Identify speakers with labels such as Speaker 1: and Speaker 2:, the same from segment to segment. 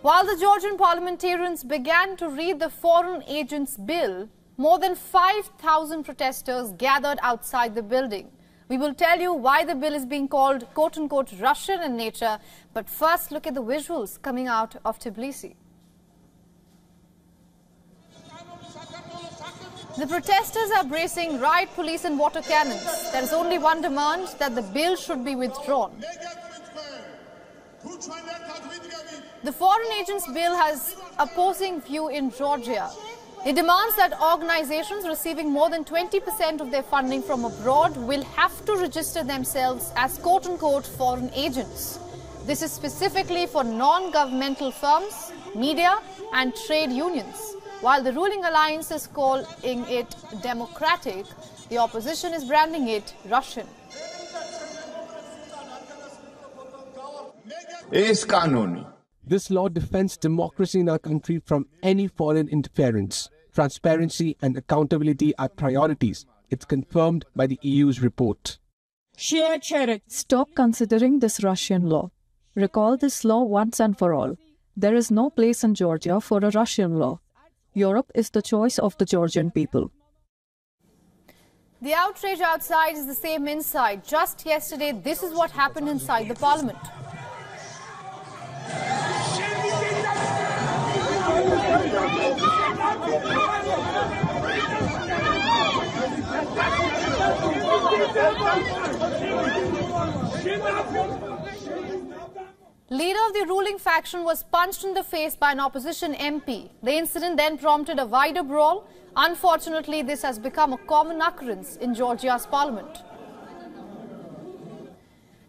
Speaker 1: While the Georgian parliamentarians began to read the Foreign Agents Bill, more than 5,000 protesters gathered outside the building. We will tell you why the bill is being called quote-unquote Russian in nature, but first look at the visuals coming out of Tbilisi. The protesters are bracing riot police and water cannons. There is only one demand, that the bill should be withdrawn. The Foreign Agents Bill has opposing view in Georgia. It demands that organizations receiving more than 20% of their funding from abroad will have to register themselves as quote-unquote foreign agents. This is specifically for non-governmental firms, media and trade unions. While the ruling alliance is calling it democratic, the opposition is branding it Russian.
Speaker 2: This law defends democracy in our country from any foreign interference. Transparency and accountability are priorities. It's confirmed by the EU's report.
Speaker 3: Stop considering this Russian law. Recall this law once and for all. There is no place in Georgia for a Russian law. Europe is the choice of the Georgian people.
Speaker 1: The outrage outside is the same inside. Just yesterday, this is what happened inside the parliament. Leader of the ruling faction was punched in the face by an opposition MP. The incident then prompted a wider brawl. Unfortunately, this has become a common occurrence in Georgia's parliament.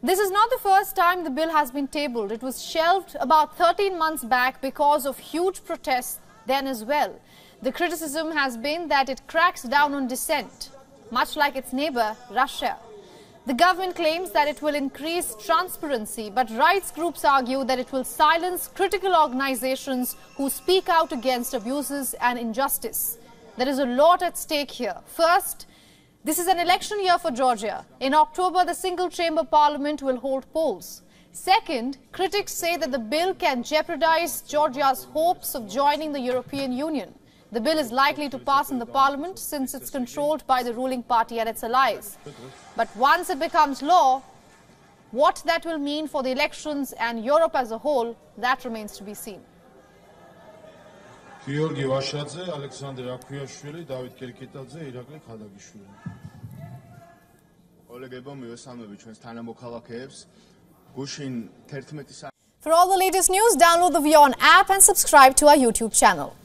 Speaker 1: This is not the first time the bill has been tabled. It was shelved about 13 months back because of huge protests then as well. The criticism has been that it cracks down on dissent, much like its neighbor, Russia. The government claims that it will increase transparency, but rights groups argue that it will silence critical organizations who speak out against abuses and injustice. There is a lot at stake here. First, this is an election year for Georgia. In October, the single-chamber parliament will hold polls. Second, critics say that the bill can jeopardize Georgia's hopes of joining the European Union. The bill is likely to pass in the parliament since it's controlled by the ruling party and its allies. But once it becomes law, what that will mean for the elections and Europe as a whole, that remains to be seen.
Speaker 4: Georgi Vashadze, Alexander Akuyashvili, David Kerketadze, Irakli Khadagishvili. Olegebo miosanovi ჩვენს თანამოქალაქეებს გუშინ 11
Speaker 1: For all the latest news, download the WION app and subscribe to our YouTube channel.